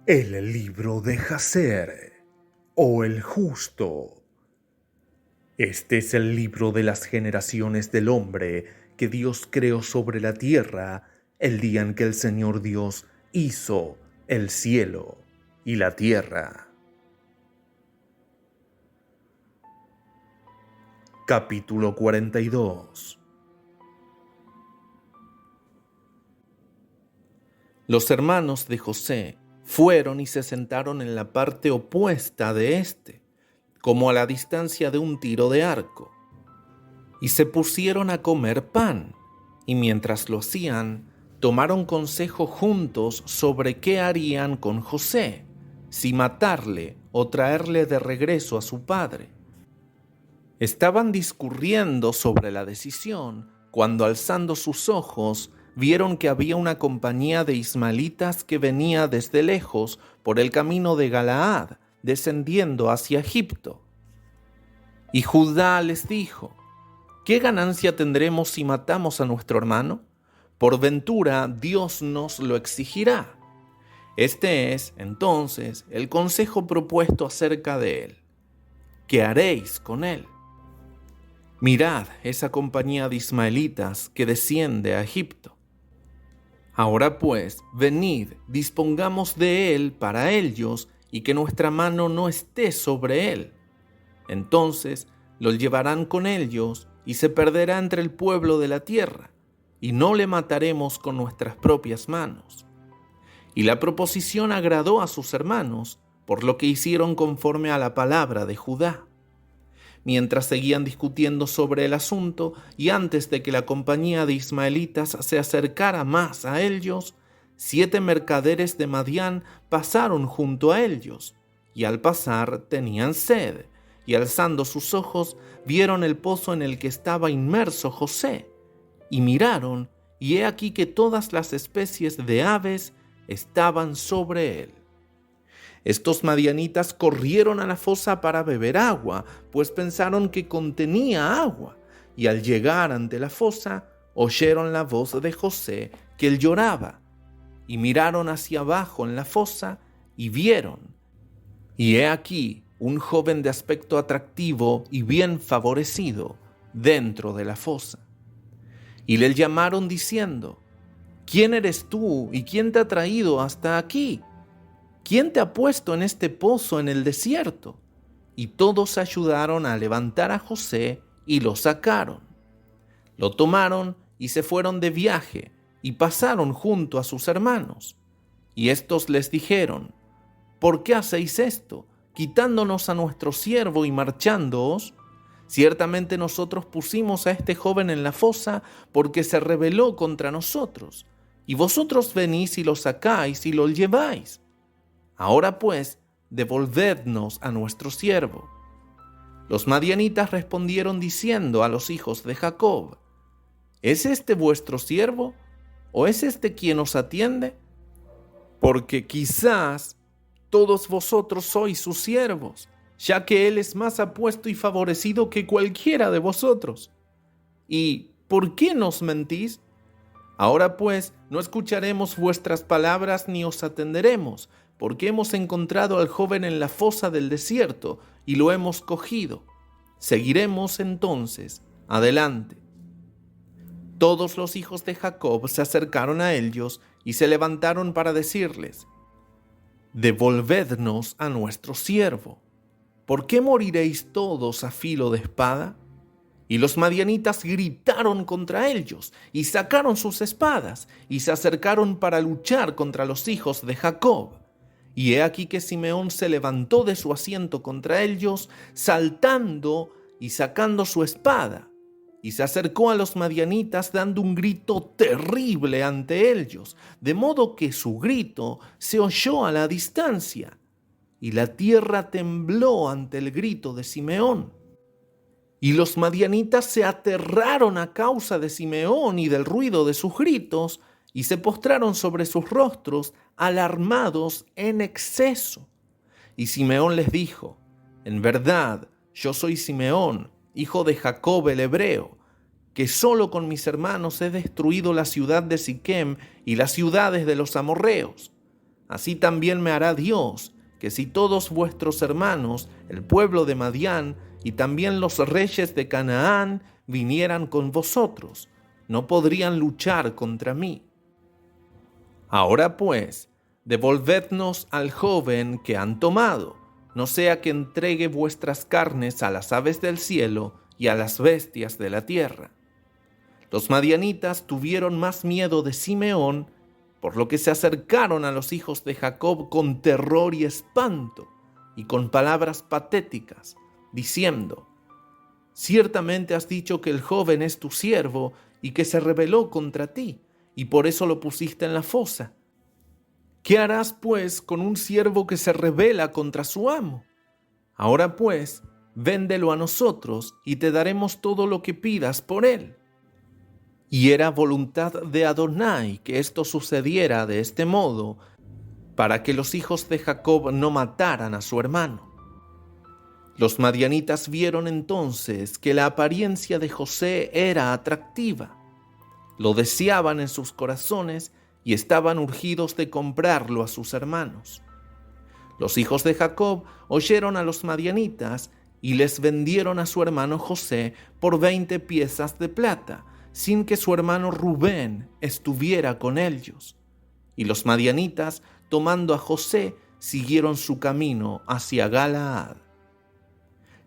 El libro de Jacer, o el justo. Este es el libro de las generaciones del hombre que Dios creó sobre la tierra el día en que el Señor Dios hizo el cielo y la tierra. Capítulo 42. Los hermanos de José fueron y se sentaron en la parte opuesta de éste, como a la distancia de un tiro de arco, y se pusieron a comer pan, y mientras lo hacían, tomaron consejo juntos sobre qué harían con José, si matarle o traerle de regreso a su padre. Estaban discurriendo sobre la decisión cuando, alzando sus ojos, vieron que había una compañía de ismaelitas que venía desde lejos por el camino de Galaad, descendiendo hacia Egipto. Y Judá les dijo: ¿qué ganancia tendremos si matamos a nuestro hermano? Por ventura Dios nos lo exigirá. Este es, entonces, el consejo propuesto acerca de él. ¿Qué haréis con él? Mirad esa compañía de ismaelitas que desciende a Egipto. Ahora pues, venid, dispongamos de él para ellos, y que nuestra mano no esté sobre él. Entonces lo llevarán con ellos, y se perderá entre el pueblo de la tierra, y no le mataremos con nuestras propias manos. Y la proposición agradó a sus hermanos, por lo que hicieron conforme a la palabra de Judá. Mientras seguían discutiendo sobre el asunto, y antes de que la compañía de ismaelitas se acercara más a ellos, 7 mercaderes de Madián pasaron junto a ellos, y al pasar tenían sed, y alzando sus ojos vieron el pozo en el que estaba inmerso José, y miraron, y he aquí que todas las especies de aves estaban sobre él. Estos madianitas corrieron a la fosa para beber agua, pues pensaron que contenía agua, y al llegar ante la fosa, oyeron la voz de José, que él lloraba, y miraron hacia abajo en la fosa, y vieron, y he aquí un joven de aspecto atractivo y bien favorecido dentro de la fosa. Y le llamaron diciendo: ¿quién eres tú y quién te ha traído hasta aquí? ¿Quién te ha puesto en este pozo en el desierto? Y todos ayudaron a levantar a José y lo sacaron. Lo tomaron y se fueron de viaje y pasaron junto a sus hermanos. Y estos les dijeron: ¿por qué hacéis esto, quitándonos a nuestro siervo y marchándoos? Ciertamente nosotros pusimos a este joven en la fosa porque se rebeló contra nosotros, y vosotros venís y lo sacáis y lo lleváis. Ahora pues, devolvednos a nuestro siervo. Los madianitas respondieron diciendo a los hijos de Jacob: ¿es este vuestro siervo? ¿O es este quien os atiende? Porque quizás todos vosotros sois sus siervos, ya que él es más apuesto y favorecido que cualquiera de vosotros. ¿Y por qué nos mentís? Ahora pues, no escucharemos vuestras palabras ni os atenderemos, porque hemos encontrado al joven en la fosa del desierto y lo hemos cogido. Seguiremos entonces adelante. Todos los hijos de Jacob se acercaron a ellos y se levantaron para decirles: devolvednos a nuestro siervo. ¿Por qué moriréis todos a filo de espada? Y los madianitas gritaron contra ellos, y sacaron sus espadas, y se acercaron para luchar contra los hijos de Jacob. Y he aquí que Simeón se levantó de su asiento contra ellos, saltando y sacando su espada, y se acercó a los madianitas dando un grito terrible ante ellos, de modo que su grito se oyó a la distancia, y la tierra tembló ante el grito de Simeón. Y los madianitas se aterraron a causa de Simeón y del ruido de sus gritos, y se postraron sobre sus rostros, alarmados en exceso. Y Simeón les dijo: en verdad, yo soy Simeón, hijo de Jacob el hebreo, que solo con mis hermanos he destruido la ciudad de Siquem y las ciudades de los amorreos. así también me hará Dios, que si todos vuestros hermanos, el pueblo de Madián y también los reyes de Canaán vinieran con vosotros, no podrían luchar contra mí. Ahora pues, devolvednos al joven que han tomado, no sea que entregue vuestras carnes a las aves del cielo y a las bestias de la tierra. Los madianitas tuvieron más miedo de Simeón, por lo que se acercaron a los hijos de Jacob con terror y espanto, y con palabras patéticas, diciendo: ciertamente has dicho que el joven es tu siervo y que se rebeló contra ti, y por eso lo pusiste en la fosa. ¿Qué harás, pues, con un siervo que se rebela contra su amo? Ahora, pues, véndelo a nosotros y te daremos todo lo que pidas por él. Y era voluntad de Adonai que esto sucediera de este modo, para que los hijos de Jacob no mataran a su hermano. Los madianitas vieron entonces que la apariencia de José era atractiva. Lo deseaban en sus corazones y estaban urgidos de comprarlo a sus hermanos. Los hijos de Jacob oyeron a los madianitas y les vendieron a su hermano José por 20 piezas de plata, sin que su hermano Rubén estuviera con ellos. Y los madianitas, tomando a José, siguieron su camino hacia Galaad.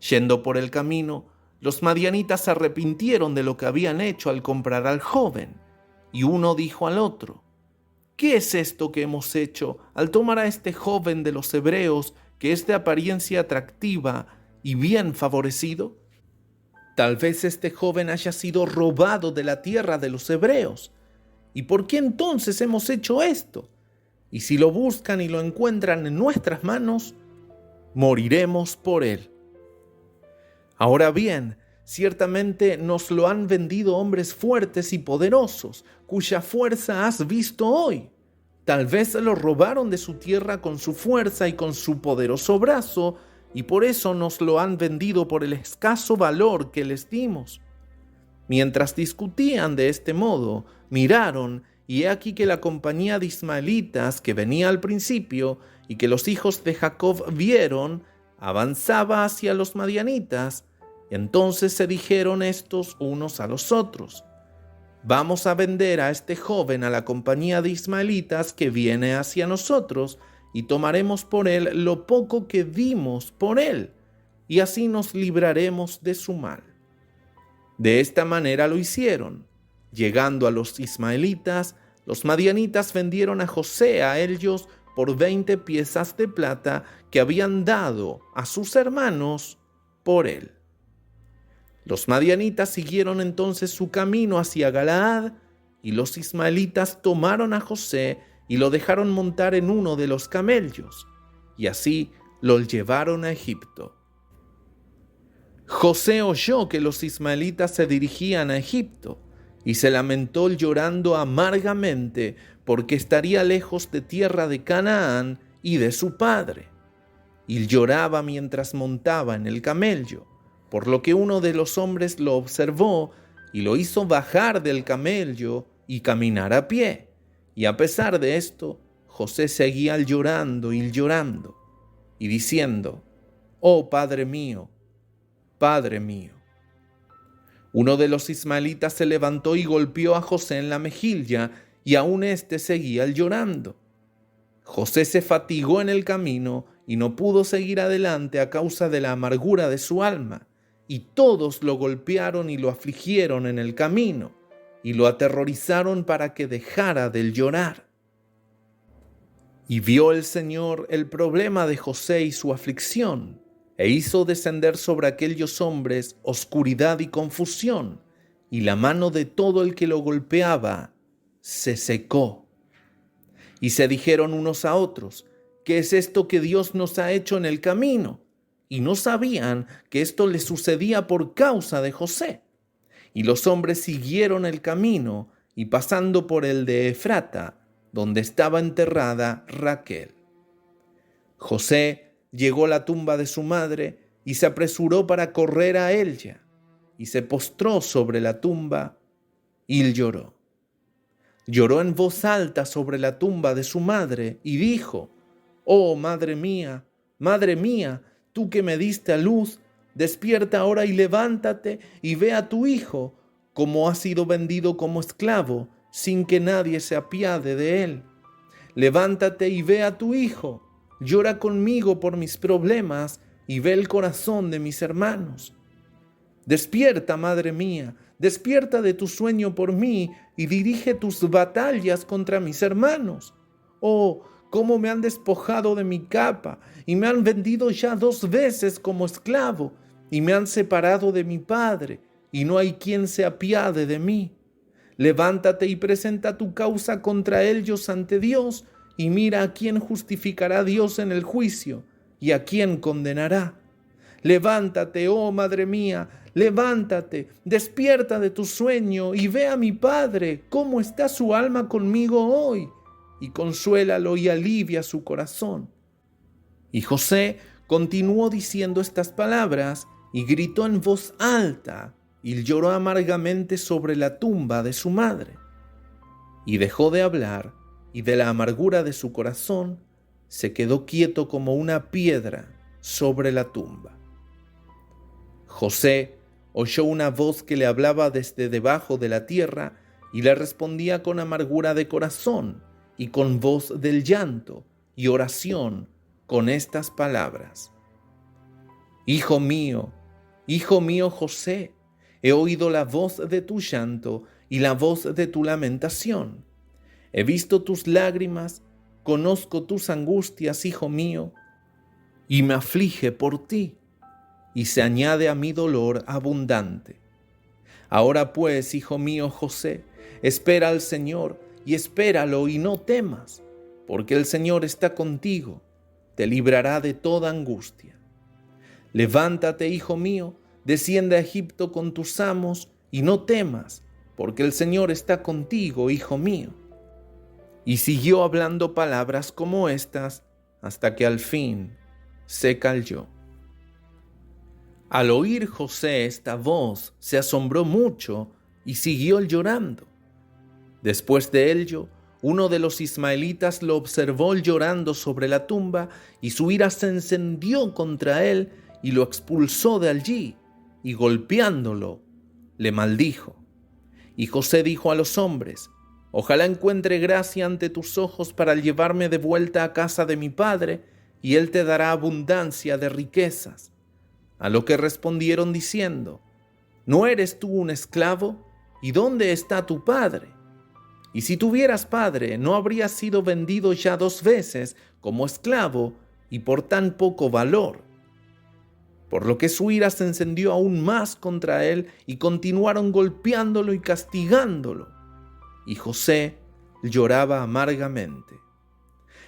Yendo por el camino, los madianitas se arrepintieron de lo que habían hecho al comprar al joven, y uno dijo al otro: ¿qué es esto que hemos hecho al tomar a este joven de los hebreos, que es de apariencia atractiva y bien favorecido? Tal vez este joven haya sido robado de la tierra de los hebreos. ¿Y por qué entonces hemos hecho esto? Y si lo buscan y lo encuentran en nuestras manos, moriremos por él. Ahora bien, ciertamente nos lo han vendido hombres fuertes y poderosos, cuya fuerza has visto hoy. Tal vez lo robaron de su tierra con su fuerza y con su poderoso brazo, y por eso nos lo han vendido por el escaso valor que les dimos. Mientras discutían de este modo, miraron, y he aquí que la compañía de ismaelitas que venía al principio y que los hijos de Jacob vieron, avanzaba hacia los madianitas. Entonces se dijeron estos unos a los otros: vamos a vender a este joven a la compañía de ismaelitas que viene hacia nosotros, y tomaremos por él lo poco que dimos por él, y así nos libraremos de su mal. De esta manera lo hicieron. Llegando a los ismaelitas, los madianitas vendieron a José a ellos por 20 piezas de plata que habían dado a sus hermanos por él. Los madianitas siguieron entonces su camino hacia Galaad, y los ismaelitas tomaron a José y lo dejaron montar en uno de los camellos, y así lo llevaron a Egipto. José oyó que los ismaelitas se dirigían a Egipto, y se lamentó llorando amargamente, porque estaría lejos de tierra de Canaán y de su padre. Y lloraba mientras montaba en el camello, por lo que uno de los hombres lo observó y lo hizo bajar del camello y caminar a pie. Y a pesar de esto, José seguía llorando y llorando, y diciendo: «Oh, Padre mío, Padre mío». Uno de los ismaelitas se levantó y golpeó a José en la mejilla, y aún éste seguía llorando. José se fatigó en el camino y no pudo seguir adelante a causa de la amargura de su alma, y todos lo golpearon y lo afligieron en el camino, y lo aterrorizaron para que dejara de llorar. Y vio el Señor el problema de José y su aflicción, e hizo descender sobre aquellos hombres oscuridad y confusión, y la mano de todo el que lo golpeaba se secó. Y se dijeron unos a otros: ¿qué es esto que Dios nos ha hecho en el camino? Y no sabían que esto le sucedía por causa de José. Y los hombres siguieron el camino, y pasando por el de Efrata, donde estaba enterrada Raquel. José llegó a la tumba de su madre y se apresuró para correr a ella, y se postró sobre la tumba y lloró. Lloró en voz alta sobre la tumba de su madre y dijo: «Oh, madre mía, tú que me diste a luz, despierta ahora y levántate y ve a tu hijo, como ha sido vendido como esclavo, sin que nadie se apiade de él. Levántate y ve a tu hijo, llora conmigo por mis problemas y ve el corazón de mis hermanos. Despierta, madre mía, despierta de tu sueño por mí y dirige tus batallas contra mis hermanos. Oh, cómo me han despojado de mi capa y me han vendido ya 2 veces como esclavo y me han separado de mi padre y no hay quien se apiade de mí. Levántate y presenta tu causa contra ellos ante Dios y mira a quién justificará Dios en el juicio y a quién condenará. Levántate, oh madre mía, levántate, despierta de tu sueño y ve a mi padre, cómo está su alma conmigo hoy, y consuélalo y alivia su corazón». Y José continuó diciendo estas palabras y gritó en voz alta y lloró amargamente sobre la tumba de su madre. Y dejó de hablar y de la amargura de su corazón se quedó quieto como una piedra sobre la tumba. José oyó una voz que le hablaba desde debajo de la tierra y le respondía con amargura de corazón y con voz del llanto y oración con estas palabras: hijo mío José, he oído la voz de tu llanto y la voz de tu lamentación. He visto tus lágrimas, conozco tus angustias, hijo mío, y me aflige por ti, y se añade a mi dolor abundante. Ahora pues, hijo mío José, espera al Señor y espéralo y no temas, porque el Señor está contigo, te librará de toda angustia. Levántate, hijo mío, desciende a Egipto con tus amos y no temas, porque el Señor está contigo, hijo mío. Y siguió hablando palabras como estas hasta que al fin se calló. Al oír José esta voz, se asombró mucho y siguió llorando. Después de ello, uno de los ismaelitas lo observó llorando sobre la tumba y su ira se encendió contra él y lo expulsó de allí y golpeándolo, le maldijo. Y José dijo a los hombres: «Ojalá encuentre gracia ante tus ojos para llevarme de vuelta a casa de mi padre, y él te dará abundancia de riquezas». A lo que respondieron diciendo: «¿No eres tú un esclavo? ¿Y dónde está tu padre? Y si tuvieras padre, ¿no habrías sido vendido ya 2 veces como esclavo y por tan poco valor?». Por lo que su ira se encendió aún más contra él y continuaron golpeándolo y castigándolo. Y José lloraba amargamente.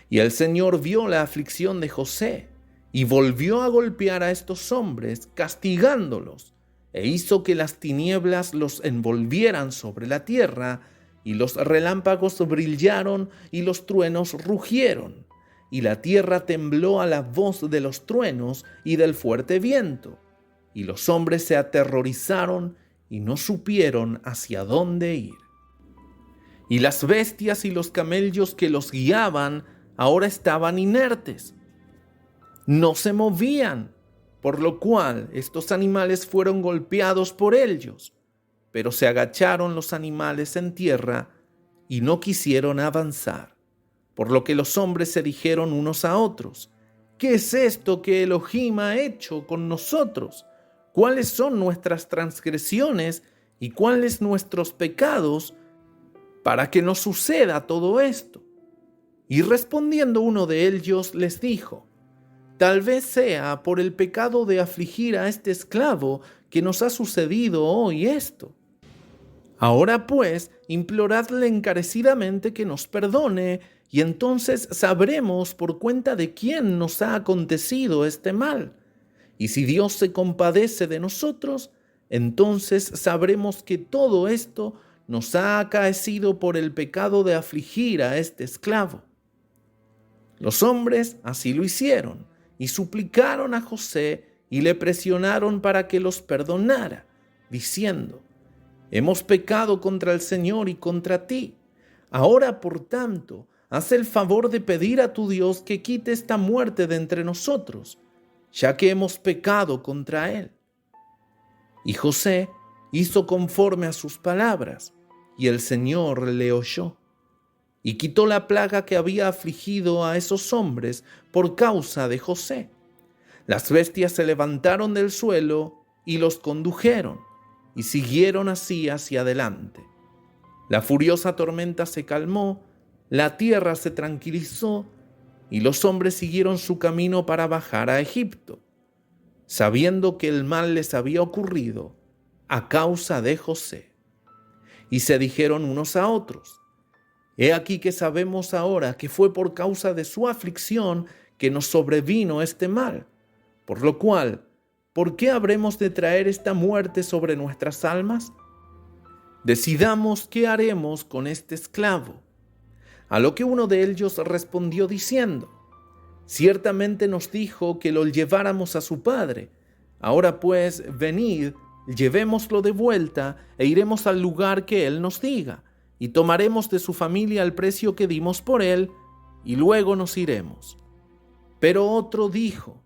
Y el Señor vio la aflicción de José y volvió a golpear a estos hombres, castigándolos, e hizo que las tinieblas los envolvieran sobre la tierra, y los relámpagos brillaron y los truenos rugieron, y la tierra tembló a la voz de los truenos y del fuerte viento, y los hombres se aterrorizaron y no supieron hacia dónde ir. Y las bestias y los camellos que los guiaban ahora estaban inertes, no se movían, por lo cual estos animales fueron golpeados por ellos, pero se agacharon los animales en tierra y no quisieron avanzar, por lo que los hombres se dijeron unos a otros: «¿Qué es esto que Elohim ha hecho con nosotros? ¿Cuáles son nuestras transgresiones y cuáles nuestros pecados para que nos suceda todo esto?». Y respondiendo uno de ellos les dijo: «Tal vez sea por el pecado de afligir a este esclavo que nos ha sucedido hoy esto. Ahora pues, imploradle encarecidamente que nos perdone, y entonces sabremos por cuenta de quién nos ha acontecido este mal. Y si Dios se compadece de nosotros, entonces sabremos que todo esto nos ha acaecido por el pecado de afligir a este esclavo». Los hombres así lo hicieron, y suplicaron a José y le presionaron para que los perdonara, diciendo: «Hemos pecado contra el Señor y contra ti. Ahora, por tanto, haz el favor de pedir a tu Dios que quite esta muerte de entre nosotros, ya que hemos pecado contra él. Y José hizo conforme a sus palabras, y el Señor le oyó, y quitó la plaga que había afligido a esos hombres por causa de José. Las bestias se levantaron del suelo y los condujeron, y siguieron así hacia adelante. La furiosa tormenta se calmó, la tierra se tranquilizó, y los hombres siguieron su camino para bajar a Egipto, sabiendo que el mal les había ocurrido a causa de José. Y se dijeron unos a otros: He aquí que sabemos ahora que fue por causa de su aflicción que nos sobrevino este mal, por lo cual, ¿por qué habremos de traer esta muerte sobre nuestras almas? Decidamos qué haremos con este esclavo. A lo que uno de ellos respondió diciendo: Ciertamente nos dijo que lo lleváramos a su padre. Ahora pues, venid, llevémoslo de vuelta e iremos al lugar que él nos diga, y tomaremos de su familia el precio que dimos por él, y luego nos iremos. Pero otro dijo: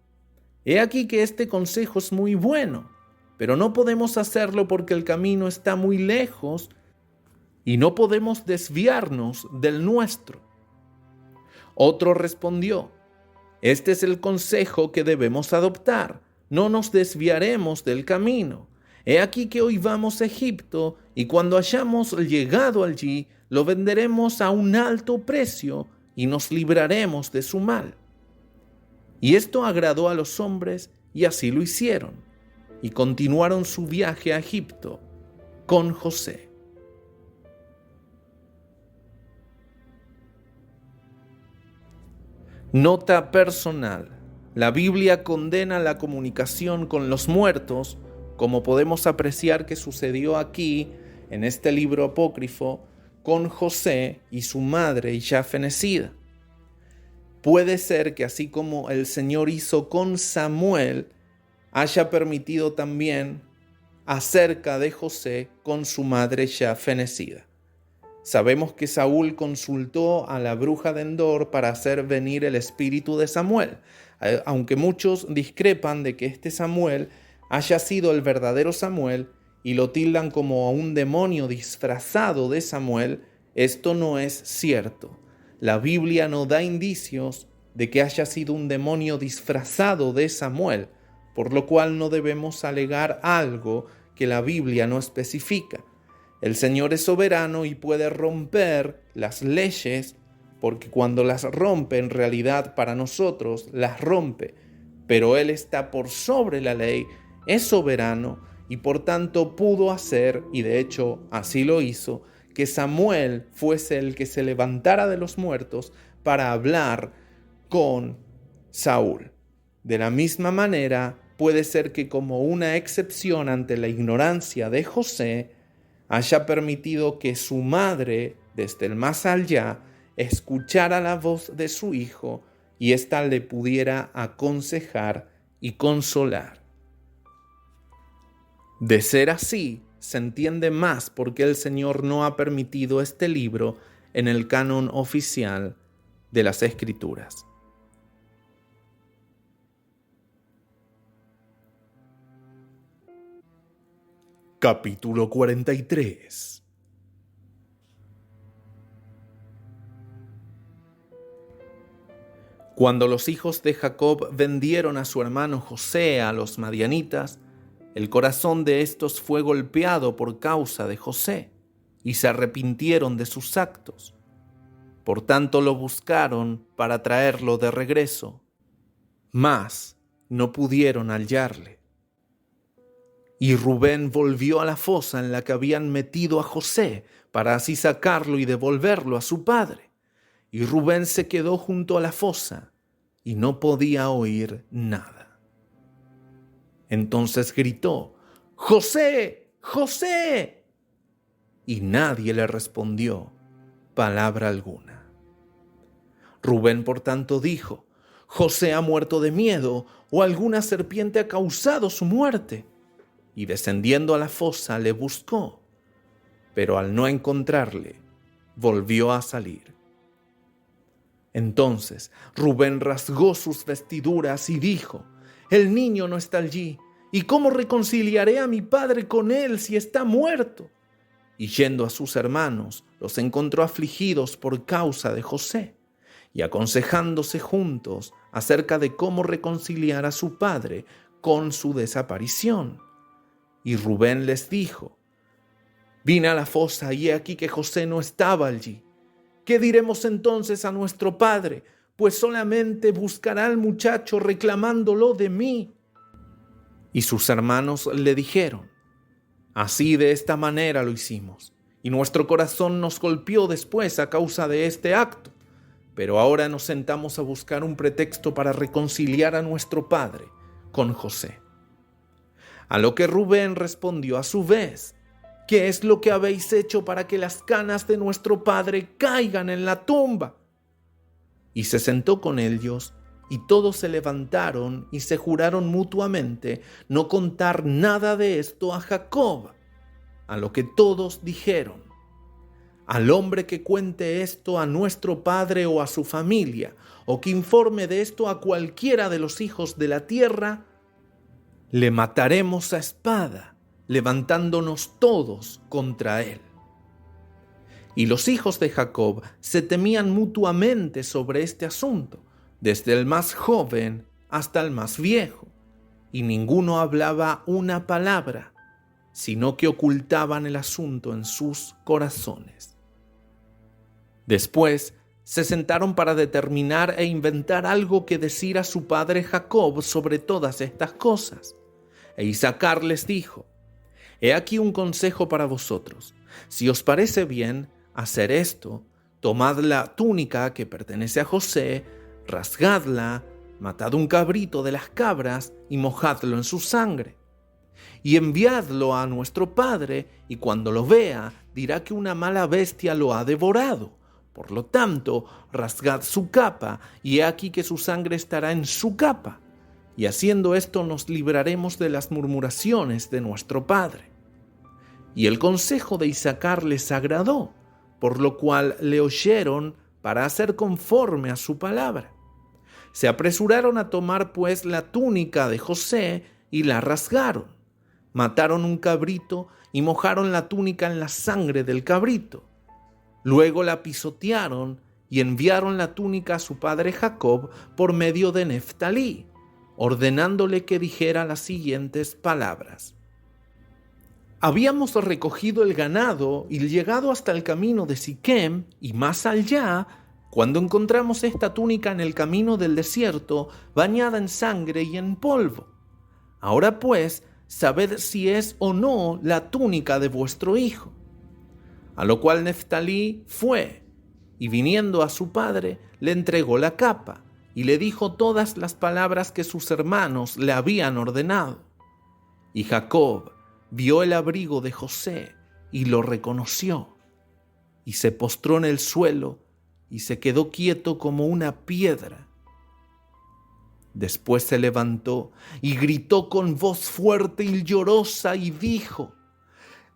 He aquí que este consejo es muy bueno, pero no podemos hacerlo porque el camino está muy lejos y no podemos desviarnos del nuestro. Otro respondió: Este es el consejo que debemos adoptar, no nos desviaremos del camino. He aquí que hoy vamos a Egipto, y cuando hayamos llegado allí, lo venderemos a un alto precio y nos libraremos de su mal. Y esto agradó a los hombres, y así lo hicieron, y continuaron su viaje a Egipto con José. Nota personal: la Biblia condena la comunicación con los muertos, como podemos apreciar que sucedió aquí, en este libro apócrifo, con José y su madre ya fenecida. Puede ser que así como el Señor hizo con Samuel, haya permitido también acerca de José con su madre ya fenecida. Sabemos que Saúl consultó a la bruja de Endor para hacer venir el espíritu de Samuel, aunque muchos discrepan de que este Samuel haya sido el verdadero Samuel y lo tildan como a un demonio disfrazado de Samuel. Esto no es cierto. La Biblia no da indicios de que haya sido un demonio disfrazado de Samuel, por lo cual no debemos alegar algo que la Biblia no especifica. El Señor es soberano y puede romper las leyes, porque cuando las rompe, en realidad para nosotros las rompe. Pero Él está por sobre la ley, es soberano y por tanto pudo hacer, y de hecho así lo hizo, que Samuel fuese el que se levantara de los muertos para hablar con Saúl. De la misma manera, puede ser que como una excepción ante la ignorancia de José, haya permitido que su madre, desde el más allá, escuchara la voz de su hijo y ésta le pudiera aconsejar y consolar. De ser así, se entiende más por qué el Señor no ha permitido este libro en el canon oficial de las Escrituras. Capítulo 43. Cuando los hijos de Jacob vendieron a su hermano José a los madianitas, el corazón de estos fue golpeado por causa de José, y se arrepintieron de sus actos. Por tanto lo buscaron para traerlo de regreso, mas no pudieron hallarle. Y Rubén volvió a la fosa en la que habían metido a José, para así sacarlo y devolverlo a su padre. Y Rubén se quedó junto a la fosa, y no podía oír nada. Entonces gritó: ¡José! ¡José! Y nadie le respondió palabra alguna. Rubén, por tanto, dijo: José ha muerto de miedo, o alguna serpiente ha causado su muerte. Y descendiendo a la fosa le buscó, pero al no encontrarle, volvió a salir. Entonces Rubén rasgó sus vestiduras y dijo: «El niño no está allí, ¿y cómo reconciliaré a mi padre con él si está muerto?». Y yendo a sus hermanos, los encontró afligidos por causa de José, y aconsejándose juntos acerca de cómo reconciliar a su padre con su desaparición. Y Rubén les dijo: «Vine a la fosa y he aquí que José no estaba allí. ¿Qué diremos entonces a nuestro padre? Pues solamente buscará al muchacho reclamándolo de mí». Y sus hermanos le dijeron: «Así de esta manera lo hicimos, y nuestro corazón nos golpeó después a causa de este acto. Pero ahora nos sentamos a buscar un pretexto para reconciliar a nuestro padre con José». A lo que Rubén respondió a su vez: «¿Qué es lo que habéis hecho para que las canas de nuestro padre caigan en la tumba?». Y se sentó con ellos, y todos se levantaron y se juraron mutuamente no contar nada de esto a Jacob. A lo que todos dijeron: «Al hombre que cuente esto a nuestro padre o a su familia, o que informe de esto a cualquiera de los hijos de la tierra, le mataremos a espada, levantándonos todos contra él». Y los hijos de Jacob se temían mutuamente sobre este asunto, desde el más joven hasta el más viejo, y ninguno hablaba una palabra, sino que ocultaban el asunto en sus corazones. Después se sentaron para determinar e inventar algo que decir a su padre Jacob sobre todas estas cosas. E Isacar les dijo: «He aquí un consejo para vosotros. Si os parece bien hacer esto, tomad la túnica que pertenece a José, rasgadla, matad un cabrito de las cabras y mojadlo en su sangre. Y enviadlo a nuestro padre, y cuando lo vea, dirá que una mala bestia lo ha devorado. Por lo tanto, rasgad su capa, y he aquí que su sangre estará en su capa. Y haciendo esto nos libraremos de las murmuraciones de nuestro padre». Y el consejo de Isacar les agradó, por lo cual le oyeron para hacer conforme a su palabra. Se apresuraron a tomar pues la túnica de José y la rasgaron. Mataron un cabrito y mojaron la túnica en la sangre del cabrito. Luego la pisotearon y enviaron la túnica a su padre Jacob por medio de Neftalí, ordenándole que dijera las siguientes palabras: «Habíamos recogido el ganado y llegado hasta el camino de Siquem y más allá, cuando encontramos esta túnica en el camino del desierto, bañada en sangre y en polvo. Ahora pues, sabed si es o no la túnica de vuestro hijo». A lo cual Neftalí fue, y viniendo a su padre, le entregó la capa, y le dijo todas las palabras que sus hermanos le habían ordenado. Y Jacob vio el abrigo de José y lo reconoció, y se postró en el suelo y se quedó quieto como una piedra. Después se levantó y gritó con voz fuerte y llorosa y dijo: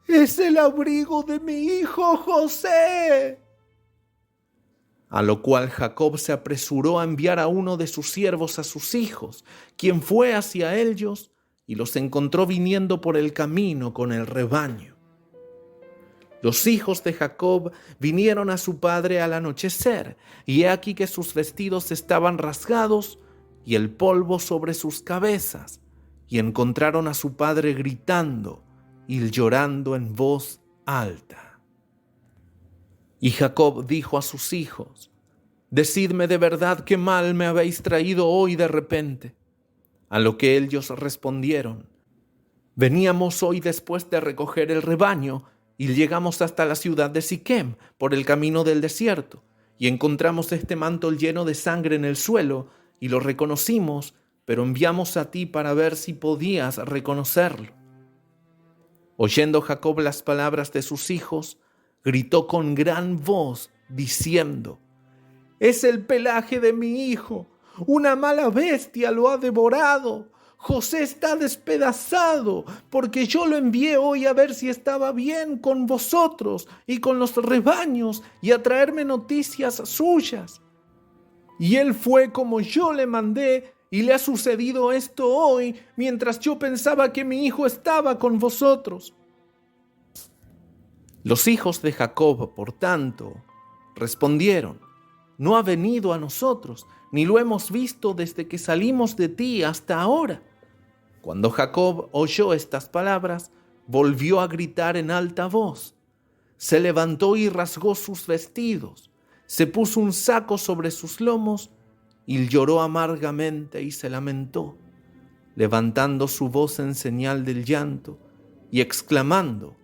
«¡Es el abrigo de mi hijo José!». A lo cual Jacob se apresuró a enviar a uno de sus siervos a sus hijos, quien fue hacia ellos y los encontró viniendo por el camino con el rebaño. Los hijos de Jacob vinieron a su padre al anochecer, y he aquí que sus vestidos estaban rasgados y el polvo sobre sus cabezas, y encontraron a su padre gritando y llorando en voz alta. Y Jacob dijo a sus hijos: «Decidme de verdad qué mal me habéis traído hoy de repente». A lo que ellos respondieron: «Veníamos hoy después de recoger el rebaño y llegamos hasta la ciudad de Siquem por el camino del desierto y encontramos este manto lleno de sangre en el suelo y lo reconocimos, pero enviamos a ti para ver si podías reconocerlo». Oyendo Jacob las palabras de sus hijos, gritó con gran voz diciendo: «Es el pelaje de mi hijo. Una mala bestia lo ha devorado. José está despedazado, porque yo lo envié hoy a ver si estaba bien con vosotros y con los rebaños y a traerme noticias suyas. Y él fue como yo le mandé, y le ha sucedido esto hoy, mientras yo pensaba que mi hijo estaba con vosotros». Los hijos de Jacob, por tanto, respondieron: «No ha venido a nosotros, ni lo hemos visto desde que salimos de ti hasta ahora». Cuando Jacob oyó estas palabras, volvió a gritar en alta voz. Se levantó y rasgó sus vestidos, se puso un saco sobre sus lomos y lloró amargamente y se lamentó, levantando su voz en señal del llanto y exclamando,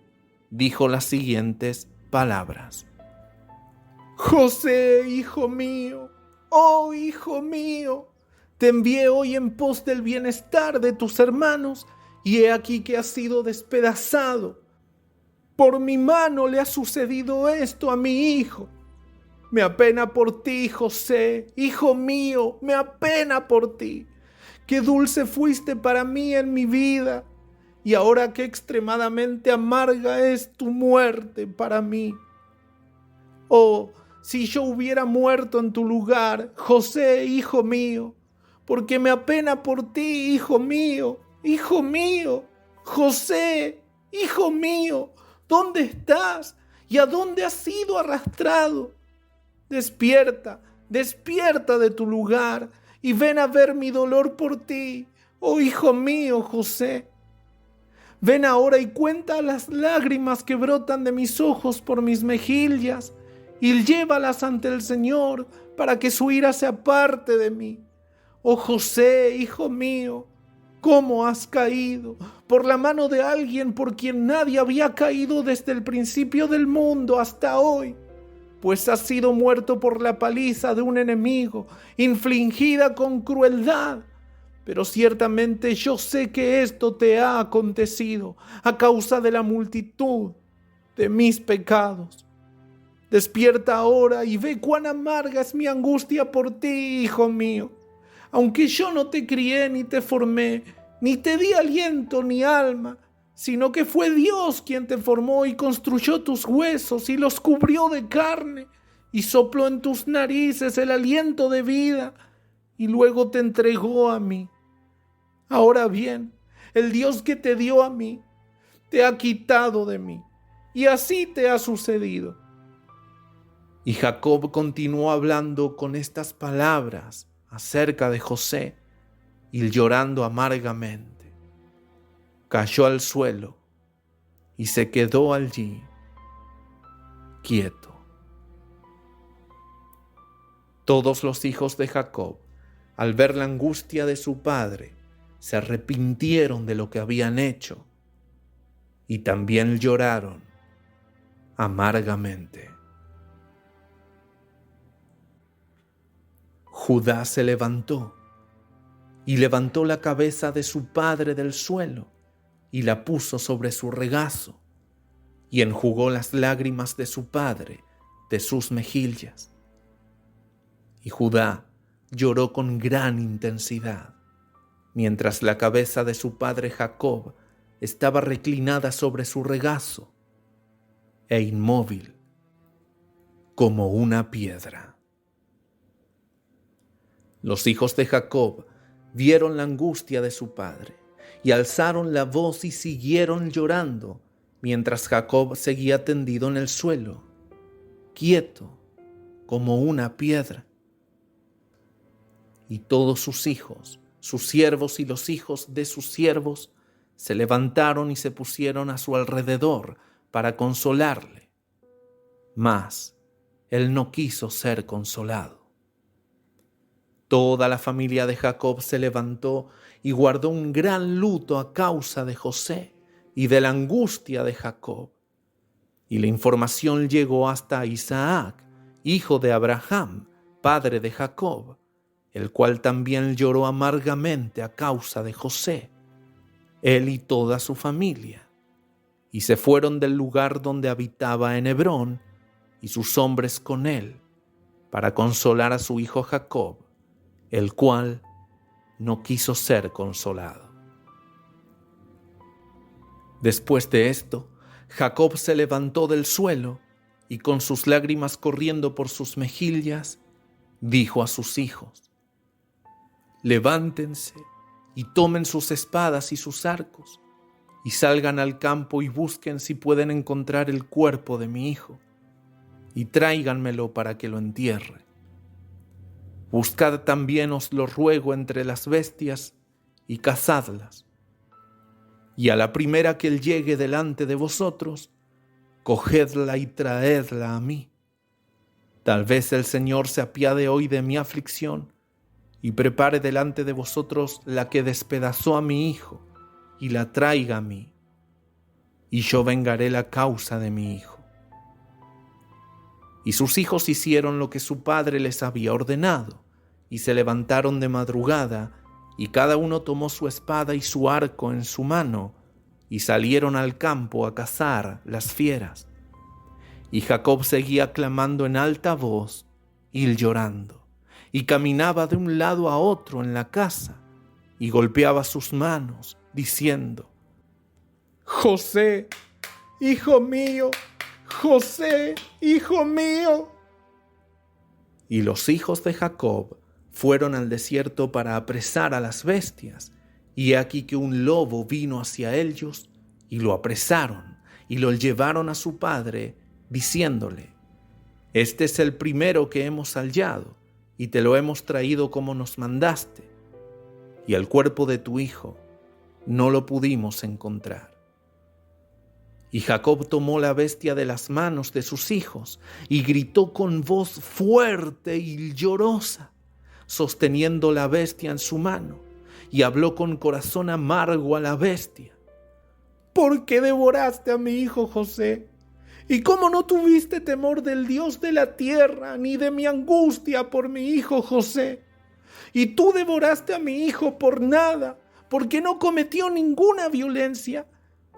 dijo las siguientes palabras: «José, hijo mío, oh hijo mío, te envié hoy en pos del bienestar de tus hermanos, y he aquí que has sido despedazado. Por mi mano le ha sucedido esto a mi hijo. Me apena por ti, José, hijo mío, me apena por ti. Qué dulce fuiste para mí en mi vida, y ahora qué extremadamente amarga es tu muerte para mí. Oh, si yo hubiera muerto en tu lugar, José, hijo mío, porque me apena por ti, hijo mío, José, hijo mío, ¿dónde estás? ¿Y a dónde has sido arrastrado? Despierta, despierta de tu lugar y ven a ver mi dolor por ti, oh hijo mío, José. Ven ahora y cuenta las lágrimas que brotan de mis ojos por mis mejillas y llévalas ante el Señor para que su ira se aparte de mí. Oh José, hijo mío, ¿cómo has caído? Por la mano de alguien por quien nadie había caído desde el principio del mundo hasta hoy, pues has sido muerto por la paliza de un enemigo, infligida con crueldad. Pero ciertamente yo sé que esto te ha acontecido a causa de la multitud de mis pecados. Despierta ahora y ve cuán amarga es mi angustia por ti, hijo mío. Aunque yo no te crié ni te formé, ni te di aliento ni alma, sino que fue Dios quien te formó y construyó tus huesos y los cubrió de carne y sopló en tus narices el aliento de vida y luego te entregó a mí. Ahora bien, el Dios que te dio a mí, te ha quitado de mí, y así te ha sucedido». Y Jacob continuó hablando con estas palabras acerca de José, y llorando amargamente, cayó al suelo y se quedó allí, quieto. Todos los hijos de Jacob, al ver la angustia de su padre, se arrepintieron de lo que habían hecho y también lloraron amargamente. Judá se levantó y levantó la cabeza de su padre del suelo y la puso sobre su regazo y enjugó las lágrimas de su padre de sus mejillas. Y Judá lloró con gran intensidad, mientras la cabeza de su padre Jacob estaba reclinada sobre su regazo e inmóvil como una piedra. Los hijos de Jacob vieron la angustia de su padre y alzaron la voz y siguieron llorando, mientras Jacob seguía tendido en el suelo, quieto como una piedra. Y todos sus hijos, sus siervos y los hijos de sus siervos, se levantaron y se pusieron a su alrededor para consolarle. Mas él no quiso ser consolado. Toda la familia de Jacob se levantó y guardó un gran luto a causa de José y de la angustia de Jacob. Y la información llegó hasta Isaac, hijo de Abraham, padre de Jacob, el cual también lloró amargamente a causa de José, él y toda su familia. Y se fueron del lugar donde habitaba en Hebrón, y sus hombres con él, para consolar a su hijo Jacob, el cual no quiso ser consolado. Después de esto, Jacob se levantó del suelo y con sus lágrimas corriendo por sus mejillas, dijo a sus hijos: levántense y tomen sus espadas y sus arcos, y salgan al campo y busquen si pueden encontrar el cuerpo de mi hijo, y tráiganmelo para que lo entierre. Buscad también, os lo ruego, entre las bestias, y cazadlas. Y a la primera que él llegue delante de vosotros, cogedla y traedla a mí. Tal vez el Señor se apiade hoy de mi aflicción, y prepare delante de vosotros la que despedazó a mi hijo, y la traiga a mí, y yo vengaré la causa de mi hijo. Y sus hijos hicieron lo que su padre les había ordenado, y se levantaron de madrugada, y cada uno tomó su espada y su arco en su mano, y salieron al campo a cazar las fieras. Y Jacob seguía clamando en alta voz y llorando, y caminaba de un lado a otro en la casa, y golpeaba sus manos, diciendo: José, hijo mío, José, hijo mío. Y los hijos de Jacob fueron al desierto para apresar a las bestias, y he aquí que un lobo vino hacia ellos, y lo apresaron, y lo llevaron a su padre, diciéndole: Este es el primero que hemos hallado, y te lo hemos traído como nos mandaste. Y el cuerpo de tu hijo no lo pudimos encontrar. Y Jacob tomó la bestia de las manos de sus hijos, y gritó con voz fuerte y llorosa, sosteniendo la bestia en su mano, y habló con corazón amargo a la bestia: ¿Por qué devoraste a mi hijo José? ¿Y cómo no tuviste temor del Dios de la tierra, ni de mi angustia por mi hijo José? Y tú devoraste a mi hijo por nada, porque no cometió ninguna violencia,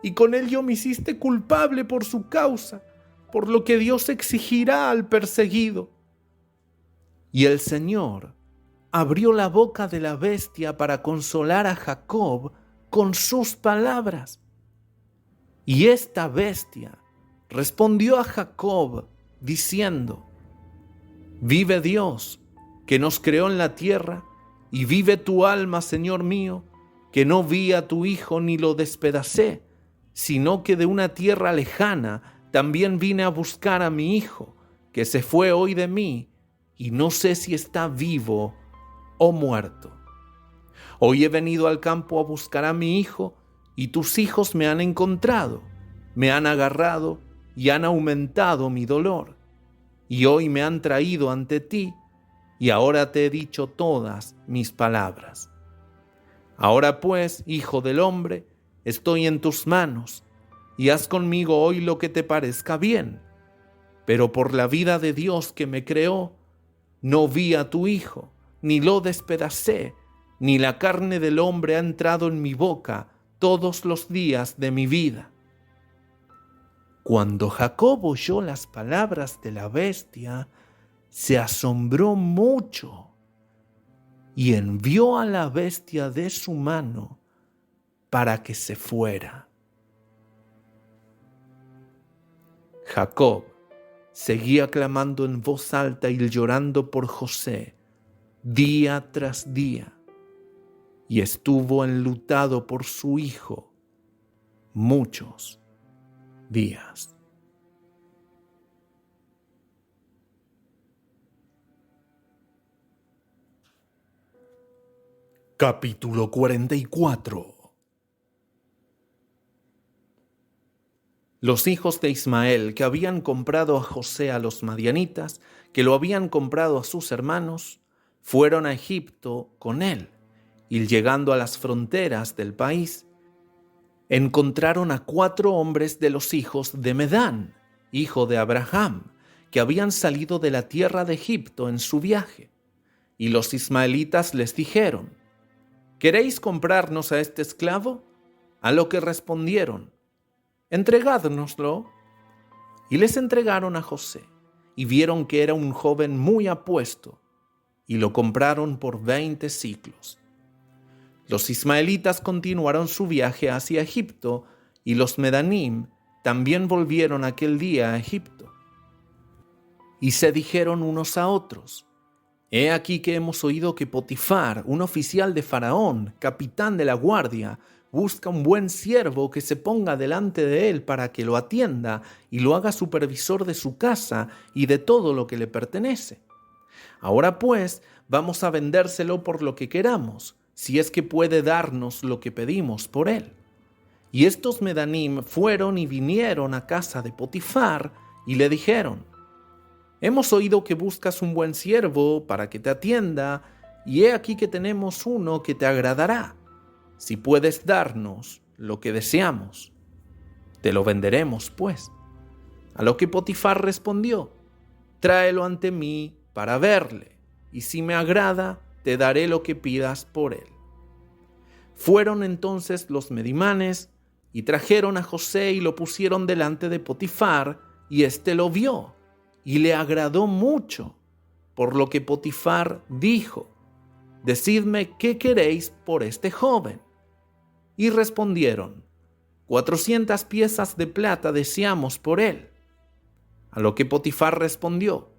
y con ello me hiciste culpable por su causa, por lo que Dios exigirá al perseguido. Y el Señor abrió la boca de la bestia para consolar a Jacob con sus palabras. Y esta bestia respondió a Jacob diciendo: Vive Dios, que nos creó en la tierra, y vive tu alma, Señor mío, que no vi a tu hijo ni lo despedacé, sino que de una tierra lejana también vine a buscar a mi hijo, que se fue hoy de mí, y no sé si está vivo o muerto. Hoy he venido al campo a buscar a mi hijo, y tus hijos me han encontrado, me han agarrado y han aumentado mi dolor. Y hoy me han traído ante ti, y ahora te he dicho todas mis palabras. Ahora pues, hijo del hombre, estoy en tus manos, y haz conmigo hoy lo que te parezca bien. Pero por la vida de Dios que me creó, no vi a tu hijo, ni lo despedacé, ni la carne del hombre ha entrado en mi boca todos los días de mi vida. Cuando Jacob oyó las palabras de la bestia, se asombró mucho y envió a la bestia de su mano para que se fuera. Jacob seguía clamando en voz alta y llorando por José día tras día, y estuvo enlutado por su hijo muchos días. Capítulo 44. Los hijos de Ismael, que habían comprado a José a los madianitas, que lo habían comprado a sus hermanos, fueron a Egipto con él, y llegando a las fronteras del país, encontraron a 4 hombres de los hijos de Medán, hijo de Abraham, que habían salido de la tierra de Egipto en su viaje. Y los ismaelitas les dijeron: ¿Queréis comprarnos a este esclavo? A lo que respondieron: entregádnoslo. Y les entregaron a José, y vieron que era un joven muy apuesto, y lo compraron por 20 siclos. Los ismaelitas continuaron su viaje hacia Egipto, y los Medanim también volvieron aquel día a Egipto. Y se dijeron unos a otros: He aquí que hemos oído que Potifar, un oficial de Faraón, capitán de la guardia, busca un buen siervo que se ponga delante de él para que lo atienda y lo haga supervisor de su casa y de todo lo que le pertenece. Ahora pues, vamos a vendérselo por lo que queramos, si es que puede darnos lo que pedimos por él. Y estos Medanim fueron y vinieron a casa de Potifar y le dijeron: Hemos oído que buscas un buen siervo para que te atienda, y he aquí que tenemos uno que te agradará. Si puedes darnos lo que deseamos, te lo venderemos, pues. A lo que Potifar respondió: Tráelo ante mí para verle, y si me agrada, te daré lo que pidas por él. Fueron entonces los medimanes y trajeron a José y lo pusieron delante de Potifar, y éste lo vio y le agradó mucho, por lo que Potifar dijo: Decidme qué queréis por este joven. Y respondieron: 400 piezas de plata deseamos por él. A lo que Potifar respondió: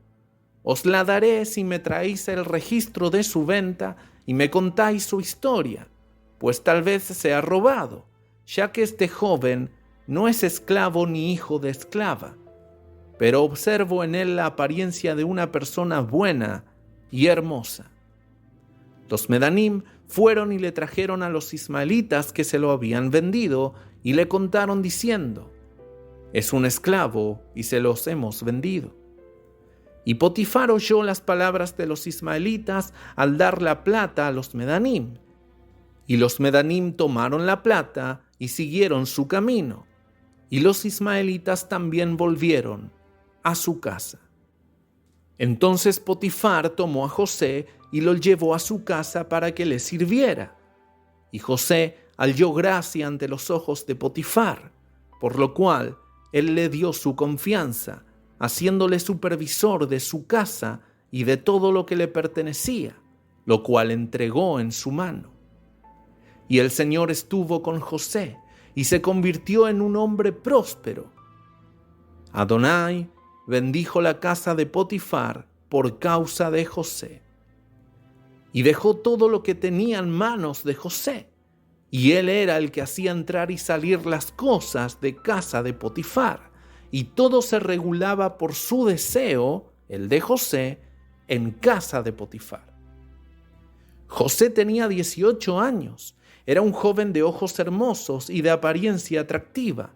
Os la daré si me traéis el registro de su venta y me contáis su historia, pues tal vez se ha robado, ya que este joven no es esclavo ni hijo de esclava, pero observo en él la apariencia de una persona buena y hermosa. Los Medanim fueron y le trajeron a los ismaelitas que se lo habían vendido y le contaron diciendo: Es un esclavo y se los hemos vendido. Y Potifar oyó las palabras de los ismaelitas al dar la plata a los Medanim. Y los Medanim tomaron la plata y siguieron su camino, y los ismaelitas también volvieron a su casa. Entonces Potifar tomó a José y lo llevó a su casa para que le sirviera. Y José halló gracia ante los ojos de Potifar, por lo cual él le dio su confianza, haciéndole supervisor de su casa y de todo lo que le pertenecía, lo cual entregó en su mano. Y el Señor estuvo con José y se convirtió en un hombre próspero. Adonai bendijo la casa de Potifar por causa de José. Y dejó todo lo que tenía en manos de José, y él era el que hacía entrar y salir las cosas de casa de Potifar, y todo se regulaba por su deseo, el de José, en casa de Potifar. José tenía 18 años, era un joven de ojos hermosos y de apariencia atractiva,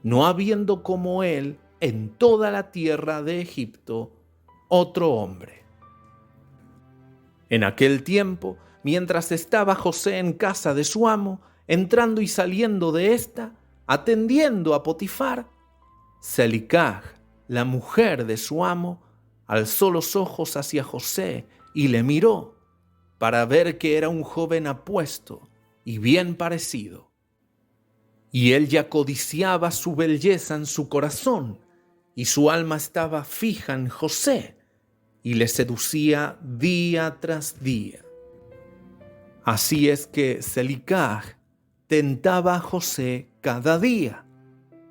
no habiendo como él en toda la tierra de Egipto otro hombre. En aquel tiempo, mientras estaba José en casa de su amo, entrando y saliendo de ésta, atendiendo a Potifar, Selicaj, la mujer de su amo, alzó los ojos hacia José y le miró para ver que era un joven apuesto y bien parecido. Y él ya codiciaba su belleza en su corazón, y su alma estaba fija en José, y le seducía día tras día. Así es que Selicaj tentaba a José cada día,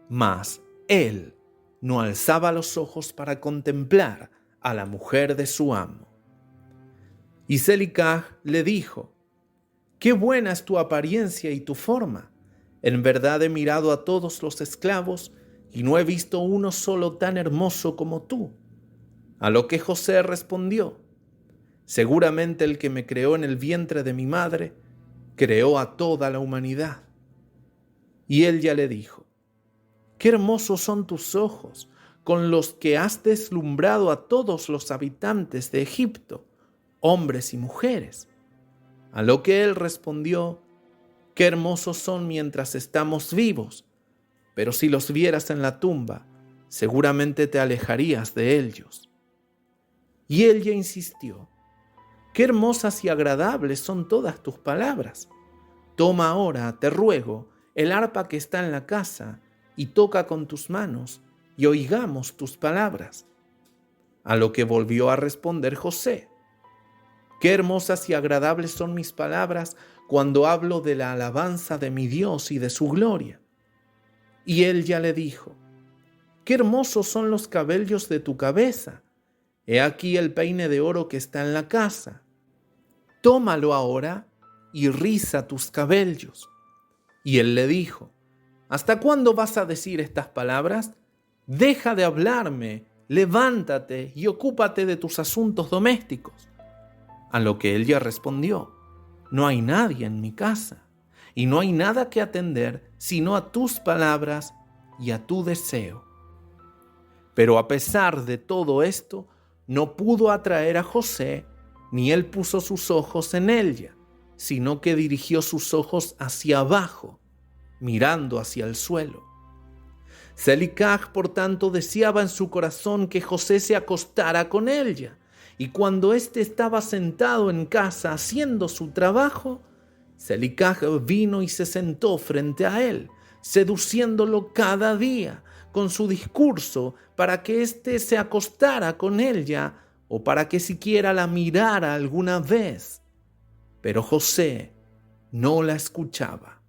mas él no alzaba los ojos para contemplar a la mujer de su amo. Y Selicaj le dijo: «Qué buena es tu apariencia y tu forma. En verdad he mirado a todos los esclavos y no he visto uno solo tan hermoso como tú». A lo que José respondió: «Seguramente el que me creó en el vientre de mi madre creó a toda la humanidad». Y ella le dijo: «Qué hermosos son tus ojos, con los que has deslumbrado a todos los habitantes de Egipto, hombres y mujeres». A lo que él respondió: «Qué hermosos son mientras estamos vivos, pero si los vieras en la tumba, seguramente te alejarías de ellos». Y ella insistió: «Qué hermosas y agradables son todas tus palabras. Toma ahora, te ruego, el arpa que está en la casa y toca con tus manos y oigamos tus palabras». A lo que volvió a responder José: «Qué hermosas y agradables son mis palabras cuando hablo de la alabanza de mi Dios y de su gloria». Y ella le dijo: «Qué hermosos son los cabellos de tu cabeza. He aquí el peine de oro que está en la casa. Tómalo ahora y riza tus cabellos». Y él le dijo: «¿Hasta cuándo vas a decir estas palabras? Deja de hablarme, levántate y ocúpate de tus asuntos domésticos». A lo que ella respondió: «No hay nadie en mi casa, y no hay nada que atender sino a tus palabras y a tu deseo». Pero a pesar de todo esto, no pudo atraer a José, ni él puso sus ojos en ella, sino que dirigió sus ojos hacia abajo, mirando hacia el suelo. Selicaj, por tanto, deseaba en su corazón que José se acostara con ella, y cuando éste estaba sentado en casa haciendo su trabajo, Selicaj vino y se sentó frente a él, seduciéndolo cada día con su discurso para que éste se acostara con ella o para que siquiera la mirara alguna vez. Pero José no la escuchaba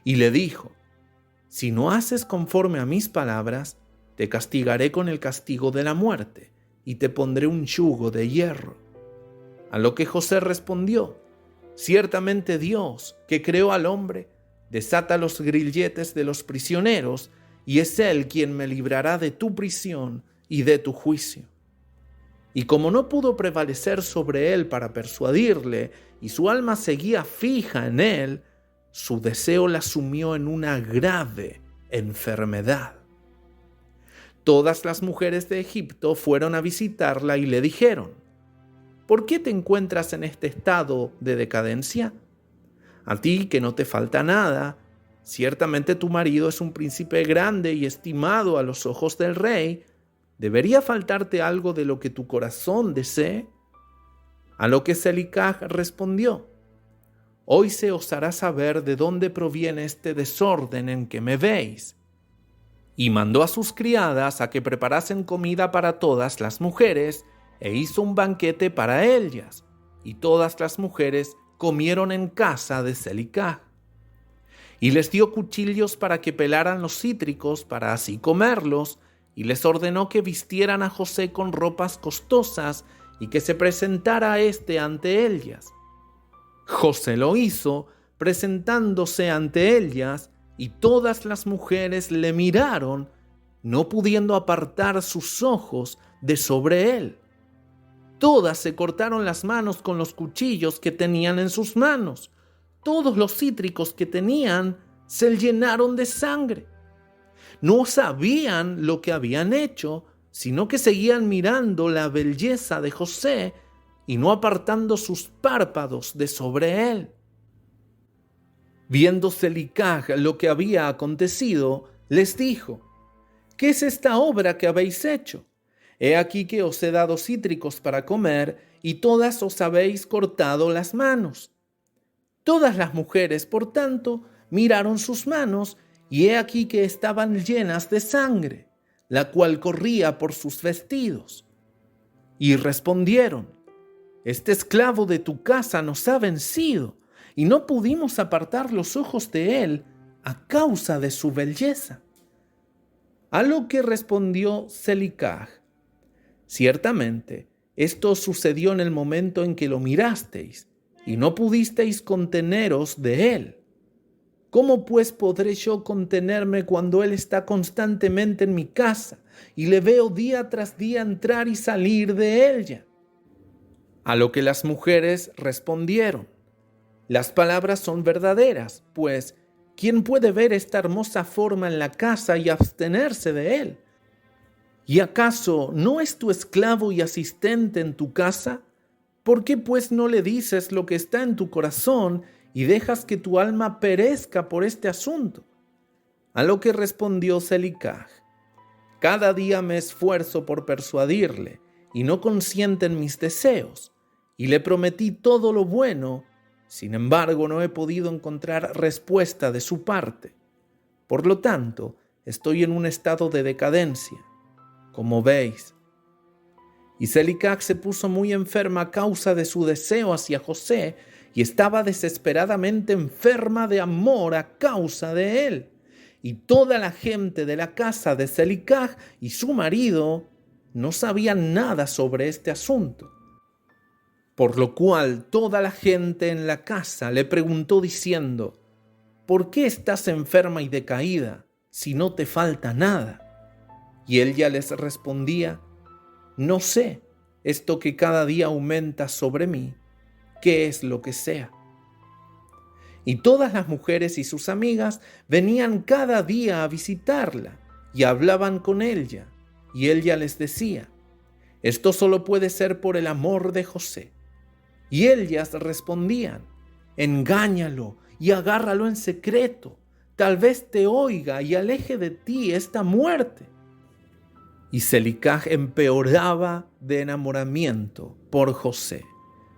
y le dijo: «Si no haces conforme a mis palabras, te castigaré con el castigo de la muerte y te pondré un yugo de hierro». A lo que José respondió: «Ciertamente Dios, que creó al hombre, desata los grilletes de los prisioneros, y es Él quien me librará de tu prisión y de tu juicio». Y como no pudo prevalecer sobre él para persuadirle, y su alma seguía fija en él, su deseo la sumió en una grave enfermedad. Todas las mujeres de Egipto fueron a visitarla y le dijeron: «¿Por qué te encuentras en este estado de decadencia? A ti que no te falta nada, ciertamente tu marido es un príncipe grande y estimado a los ojos del rey. ¿Debería faltarte algo de lo que tu corazón desee?». A lo que Selicaj respondió: «Hoy se os hará saber de dónde proviene este desorden en que me veis». Y mandó a sus criadas a que preparasen comida para todas las mujeres, e hizo un banquete para ellas, y todas las mujeres comieron en casa de Selicaj. Y les dio cuchillos para que pelaran los cítricos para así comerlos, y les ordenó que vistieran a José con ropas costosas y que se presentara a éste ante ellas. José lo hizo, presentándose ante ellas, y todas las mujeres le miraron, no pudiendo apartar sus ojos de sobre él. Todas se cortaron las manos con los cuchillos que tenían en sus manos. Todos los cítricos que tenían se llenaron de sangre. No sabían lo que habían hecho, sino que seguían mirando la belleza de José y no apartando sus párpados de sobre él. Viendo Selicaj lo que había acontecido, les dijo: «¿Qué es esta obra que habéis hecho? He aquí que os he dado cítricos para comer y todas os habéis cortado las manos». Todas las mujeres, por tanto, miraron sus manos, y he aquí que estaban llenas de sangre, la cual corría por sus vestidos. Y respondieron: «Este esclavo de tu casa nos ha vencido, y no pudimos apartar los ojos de él a causa de su belleza». A lo que respondió Selicaj: «Ciertamente, esto sucedió en el momento en que lo mirasteis, y no pudisteis conteneros de él. ¿Cómo pues podré yo contenerme cuando él está constantemente en mi casa y le veo día tras día entrar y salir de ella?». A lo que las mujeres respondieron: «Las palabras son verdaderas, pues ¿quién puede ver esta hermosa forma en la casa y abstenerse de él? ¿Y acaso no es tu esclavo y asistente en tu casa? ¿Por qué pues no le dices lo que está en tu corazón y dejas que tu alma perezca por este asunto?». A lo que respondió Selicaj: «Cada día me esfuerzo por persuadirle y no consiente en mis deseos, y le prometí todo lo bueno, sin embargo no he podido encontrar respuesta de su parte. Por lo tanto, estoy en un estado de decadencia, como veis». Y Selicaj se puso muy enferma a causa de su deseo hacia José, y estaba desesperadamente enferma de amor a causa de él. y toda la gente de la casa de Selicaj y su marido no sabían nada sobre este asunto. Por lo cual toda la gente en la casa le preguntó diciendo: ¿por qué estás enferma y decaída si no te falta nada? Y él ya les respondía: no sé, esto que cada día aumenta sobre mí, ¿qué es lo que sea? Y todas las mujeres y sus amigas venían cada día a visitarla y hablaban con ella, y ella les decía: esto solo puede ser por el amor de José. Y ellas respondían: engáñalo y agárralo en secreto, tal vez te oiga y aleje de ti esta muerte. Y Selicaj empeoraba de enamoramiento por José,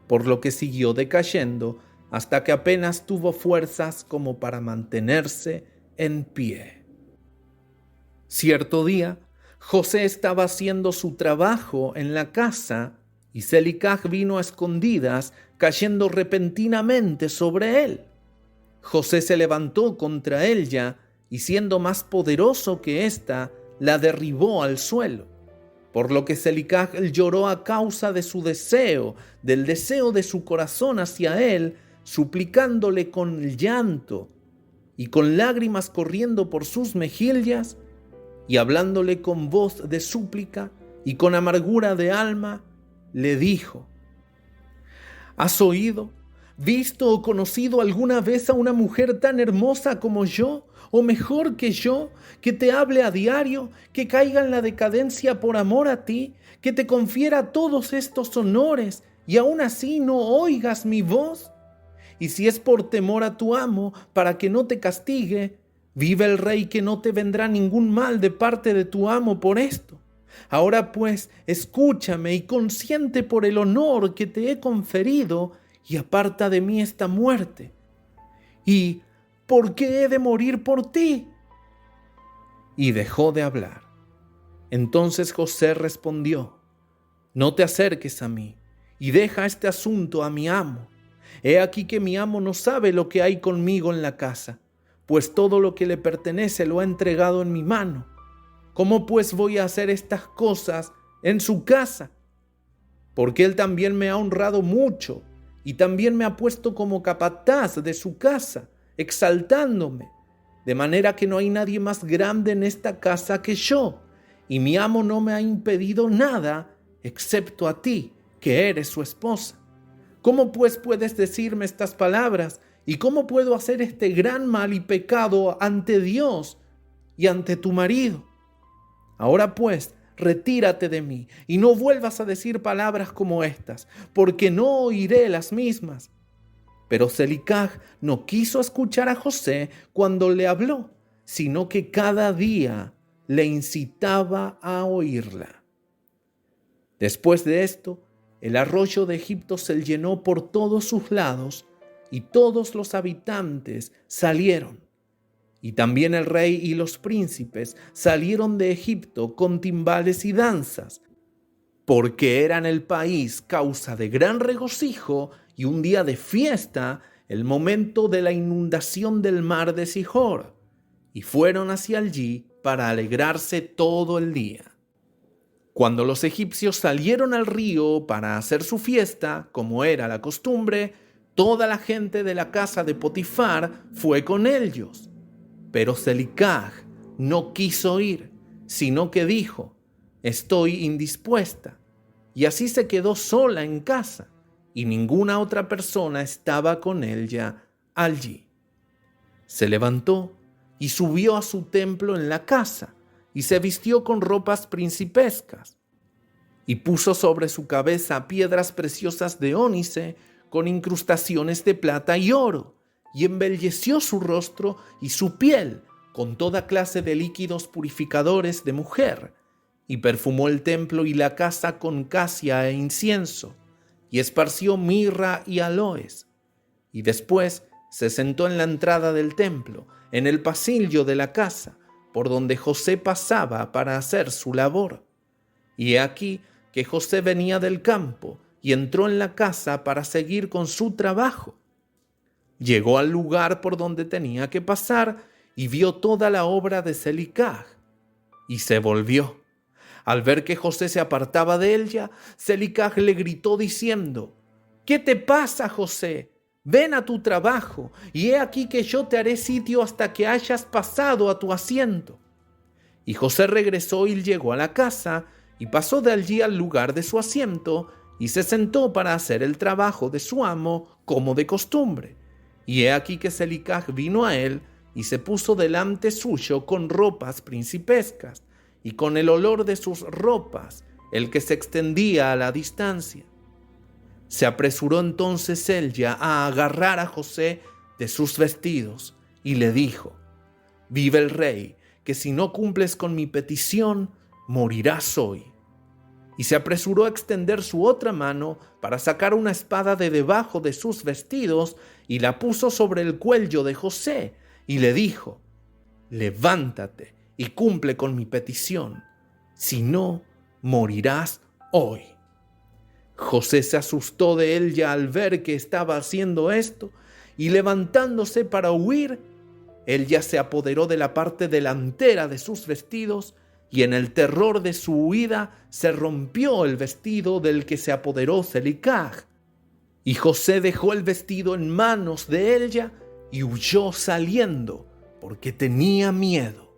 por lo que siguió decayendo hasta que apenas tuvo fuerzas como para mantenerse en pie. Cierto día, José estaba haciendo su trabajo en la casa y Selicaj vino a escondidas, cayendo repentinamente sobre él. José se levantó contra ella y, siendo más poderoso que ésta, la derribó al suelo, por lo que Selicaj lloró a causa de su deseo, del deseo de su corazón hacia él, suplicándole con llanto y con lágrimas corriendo por sus mejillas, y hablándole con voz de súplica y con amargura de alma, le dijo: ¿has oído, visto o conocido alguna vez a una mujer tan hermosa como yo, o mejor que yo, que te hable a diario, que caiga en la decadencia por amor a ti, que te confiera todos estos honores, y aún así no oigas mi voz? Y si es por temor a tu amo, para que no te castigue, vive el rey que no te vendrá ningún mal de parte de tu amo por esto. Ahora pues, escúchame y consiente por el honor que te he conferido, y aparta de mí esta muerte. ¿Y por qué he de morir por ti? Y dejó de hablar. Entonces José respondió: no te acerques a mí, y deja este asunto a mi amo. He aquí que mi amo no sabe lo que hay conmigo en la casa, pues todo lo que le pertenece lo ha entregado en mi mano. ¿Cómo pues voy a hacer estas cosas en su casa? Porque él también me ha honrado mucho, y también me ha puesto como capataz de su casa, exaltándome, de manera que no hay nadie más grande en esta casa que yo, y mi amo no me ha impedido nada, excepto a ti, que eres su esposa. ¿Cómo pues puedes decirme estas palabras? ¿Y cómo puedo hacer este gran mal y pecado ante Dios y ante tu marido? Ahora pues, retírate de mí y no vuelvas a decir palabras como estas, porque no oiré las mismas. Pero Selicaj no quiso escuchar a José cuando le habló, sino que cada día le incitaba a oírla. Después de esto, el arroyo de Egipto se llenó por todos sus lados, y todos los habitantes salieron. Y también el rey y los príncipes salieron de Egipto con timbales y danzas, porque eran el país causa de gran regocijo y un día de fiesta, el momento de la inundación del mar de Sihor, y fueron hacia allí para alegrarse todo el día. Cuando los egipcios salieron al río para hacer su fiesta, como era la costumbre, toda la gente de la casa de Potifar fue con ellos. Pero Selicaj no quiso ir, sino que dijo: estoy indispuesta. Y así se quedó sola en casa, y ninguna otra persona estaba con ella allí. Se levantó y subió a su templo en la casa, y se vistió con ropas principescas, y puso sobre su cabeza piedras preciosas de ónice con incrustaciones de plata y oro, y embelleció su rostro y su piel con toda clase de líquidos purificadores de mujer, y perfumó el templo y la casa con casia e incienso, y esparció mirra y aloes. Y después se sentó en la entrada del templo, en el pasillo de la casa, por donde José pasaba para hacer su labor. Y he aquí que José venía del campo y entró en la casa para seguir con su trabajo. Llegó al lugar por donde tenía que pasar y vio toda la obra de Selicaj, y se volvió. Al ver que José se apartaba de ella, Selicaj le gritó diciendo: «¿Qué te pasa, José? Ven a tu trabajo, y he aquí que yo te haré sitio hasta que hayas pasado a tu asiento». Y José regresó y llegó a la casa, y pasó de allí al lugar de su asiento, y se sentó para hacer el trabajo de su amo como de costumbre. Y he aquí que Selicaj vino a él, y se puso delante suyo con ropas principescas, y con el olor de sus ropas, el que se extendía a la distancia. Se apresuró entonces él ya a agarrar a José de sus vestidos, y le dijo: «Vive el rey, que si no cumples con mi petición, morirás hoy». Y se apresuró a extender su otra mano para sacar una espada de debajo de sus vestidos, y la puso sobre el cuello de José, y le dijo: «Levántate y cumple con mi petición, si no, morirás hoy». José se asustó de él ya al ver que estaba haciendo esto, y levantándose para huir, él ya se apoderó de la parte delantera de sus vestidos, y en el terror de su huida se rompió el vestido del que se apoderó Selicaj. Y José dejó el vestido en manos de ella y huyó saliendo, porque tenía miedo.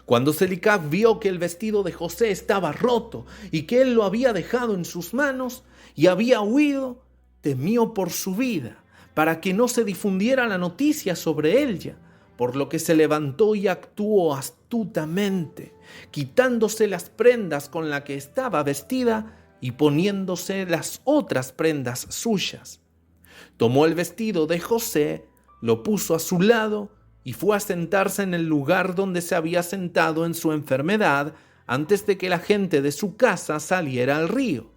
Cuando Selicaj vio que el vestido de José estaba roto y que él lo había dejado en sus manos y había huido, temió por su vida, para que no se difundiera la noticia sobre ella, por lo que se levantó y actuó astutamente, quitándose las prendas con las que estaba vestida y poniéndose las otras prendas suyas. Tomó el vestido de José, lo puso a su lado y fue a sentarse en el lugar donde se había sentado en su enfermedad antes de que la gente de su casa saliera al río.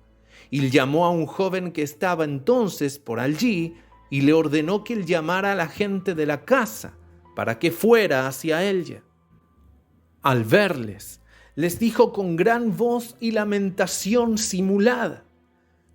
Y llamó a un joven que estaba entonces por allí y le ordenó que él llamara a la gente de la casa para que fuera hacia ella. Al verles, les dijo con gran voz y lamentación simulada: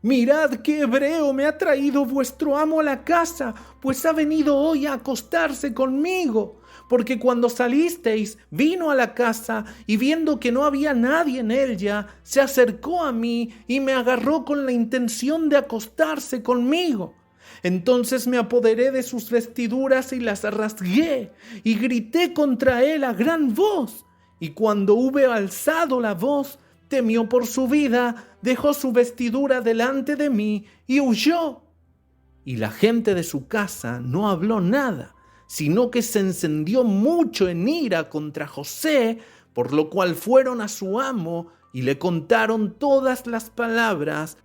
«Mirad qué hebreo me ha traído vuestro amo a la casa, pues ha venido hoy a acostarse conmigo, porque cuando salisteis vino a la casa y viendo que no había nadie en ella, se acercó a mí y me agarró con la intención de acostarse conmigo. Entonces me apoderé de sus vestiduras y las rasgué y grité contra él a gran voz, y cuando hube alzado la voz, temió por su vida, dejó su vestidura delante de mí y huyó». Y la gente de su casa no habló nada, sino que se encendió mucho en ira contra José, por lo cual fueron a su amo y le contaron todas las palabras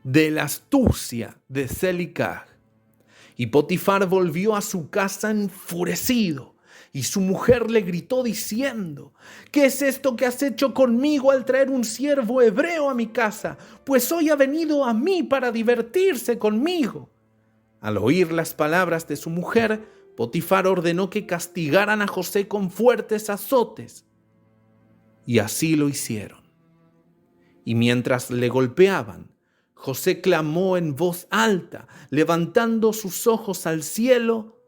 de la astucia de Selicaj. Y Potifar volvió a su casa enfurecido, y su mujer le gritó diciendo: «¿Qué es esto que has hecho conmigo al traer un siervo hebreo a mi casa? Pues hoy ha venido a mí para divertirse conmigo». Al oír las palabras de su mujer, Potifar ordenó que castigaran a José con fuertes azotes. Y así lo hicieron. Y mientras le golpeaban, José clamó en voz alta, levantando sus ojos al cielo: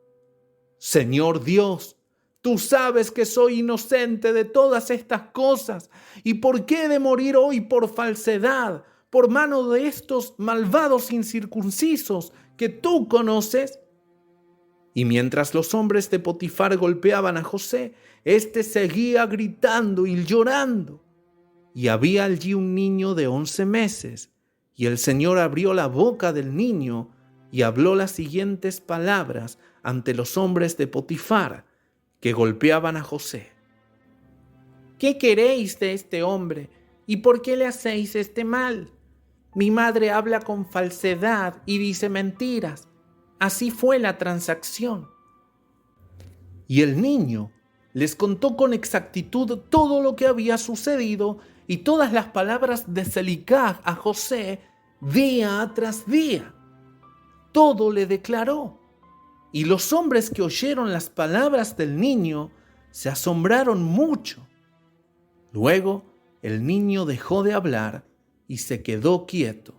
«Señor Dios, tú sabes que soy inocente de todas estas cosas, ¿y por qué he de morir hoy por falsedad, por mano de estos malvados incircuncisos que tú conoces?» Y mientras los hombres de Potifar golpeaban a José, éste seguía gritando y llorando. Y había allí un niño de 11 meses, y el Señor abrió la boca del niño y habló las siguientes palabras ante los hombres de Potifar, que golpeaban a José: «¿Qué queréis de este hombre? ¿Y por qué le hacéis este mal? Mi madre habla con falsedad y dice mentiras. Así fue la transacción». Y el niño les contó con exactitud todo lo que había sucedido y todas las palabras de Selicaj a José día tras día. Todo le declaró. Y los hombres que oyeron las palabras del niño se asombraron mucho. Luego el niño dejó de hablar y se quedó quieto.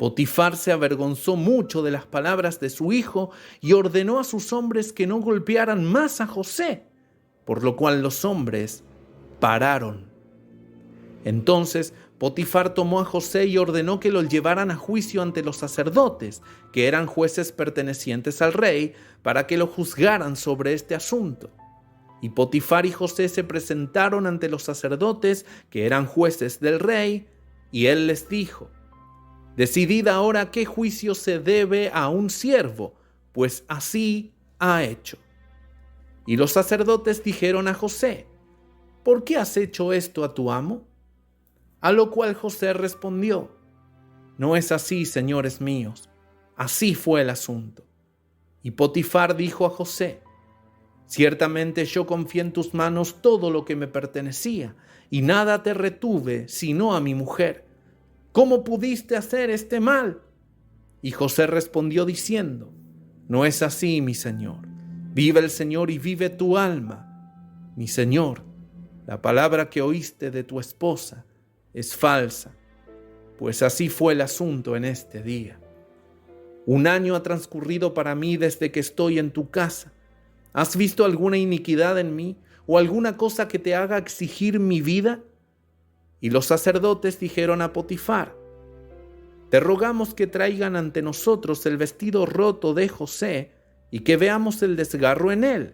Potifar se avergonzó mucho de las palabras de su hijo y ordenó a sus hombres que no golpearan más a José, por lo cual los hombres pararon. Entonces Potifar tomó a José y ordenó que lo llevaran a juicio ante los sacerdotes, que eran jueces pertenecientes al rey, para que lo juzgaran sobre este asunto. Y Potifar y José se presentaron ante los sacerdotes, que eran jueces del rey, y él les dijo: «Decidid ahora qué juicio se debe a un siervo, pues así ha hecho». Y los sacerdotes dijeron a José: «¿Por qué has hecho esto a tu amo?». A lo cual José respondió: «No es así, señores míos, así fue el asunto». Y Potifar dijo a José: «Ciertamente yo confié en tus manos todo lo que me pertenecía, y nada te retuve sino a mi mujer. ¿Cómo pudiste hacer este mal?». Y José respondió diciendo: «No es así, mi señor. Vive el Señor y vive tu alma. Mi señor, la palabra que oíste de tu esposa es falsa, pues así fue el asunto en este día. 1 año ha transcurrido para mí desde que estoy en tu casa. ¿Has visto alguna iniquidad en mí o alguna cosa que te haga exigir mi vida?». Y los sacerdotes dijeron a Potifar: «Te rogamos que traigan ante nosotros el vestido roto de José y que veamos el desgarro en él.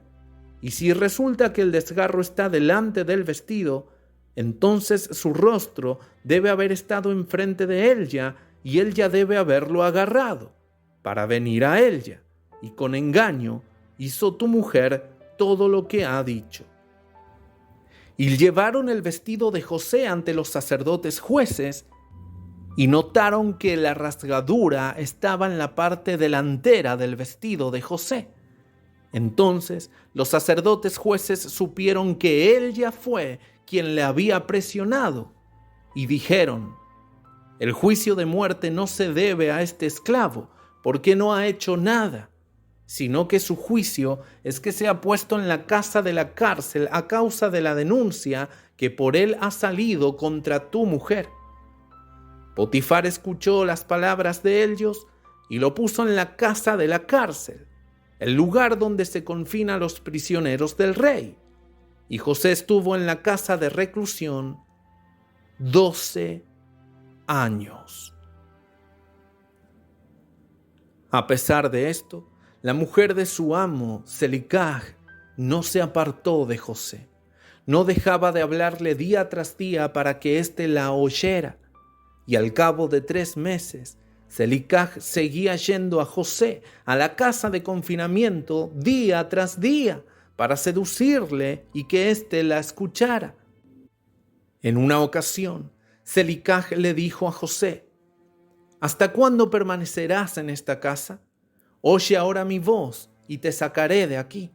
Y si resulta que el desgarro está delante del vestido, entonces su rostro debe haber estado enfrente de ella y él ya debe haberlo agarrado para venir a ella. Y con engaño hizo tu mujer todo lo que ha dicho». Y llevaron el vestido de José ante los sacerdotes jueces y notaron que la rasgadura estaba en la parte delantera del vestido de José. Entonces los sacerdotes jueces supieron que él ya fue quien le había presionado y dijeron: «El juicio de muerte no se debe a este esclavo, porque no ha hecho nada, sino que su juicio es que sea puesto en la casa de la cárcel a causa de la denuncia que por él ha salido contra tu mujer». Potifar escuchó las palabras de ellos y lo puso en la casa de la cárcel, el lugar donde se confina a los prisioneros del rey. Y José estuvo en la casa de reclusión 12 años. A pesar de esto, la mujer de su amo, Selicaj, no se apartó de José. No dejaba de hablarle día tras día para que éste la oyera. Y al cabo de 3 meses, Selicaj seguía yendo a José a la casa de confinamiento día tras día para seducirle y que éste la escuchara. En una ocasión, Selicaj le dijo a José: «¿Hasta cuándo permanecerás en esta casa? Oye ahora mi voz y te sacaré de aquí».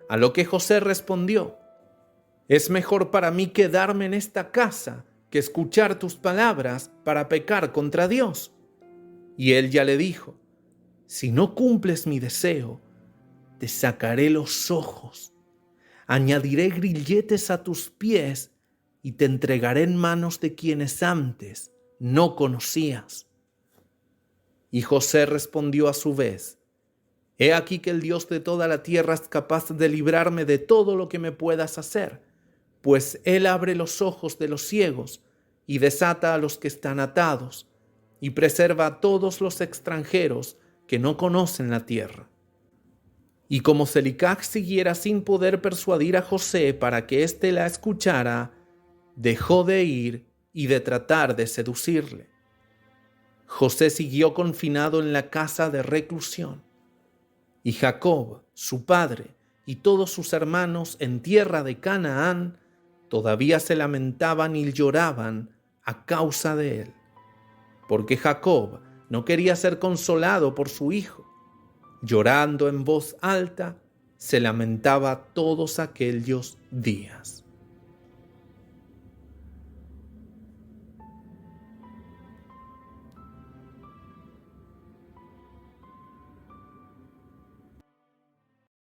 A lo que José respondió: «Es mejor para mí quedarme en esta casa que escuchar tus palabras para pecar contra Dios». Y él ya le dijo: «Si no cumples mi deseo, te sacaré los ojos, añadiré grilletes a tus pies y te entregaré en manos de quienes antes no conocías». Y José respondió a su vez: «He aquí que el Dios de toda la tierra es capaz de librarme de todo lo que me puedas hacer, pues Él abre los ojos de los ciegos y desata a los que están atados, y preserva a todos los extranjeros que no conocen la tierra». Y como Selicaj siguiera sin poder persuadir a José para que éste la escuchara, dejó de ir y de tratar de seducirle. José siguió confinado en la casa de reclusión. Y Jacob, su padre, y todos sus hermanos en tierra de Canaán todavía se lamentaban y lloraban a causa de él, porque Jacob no quería ser consolado por su hijo. Llorando en voz alta, se lamentaba todos aquellos días.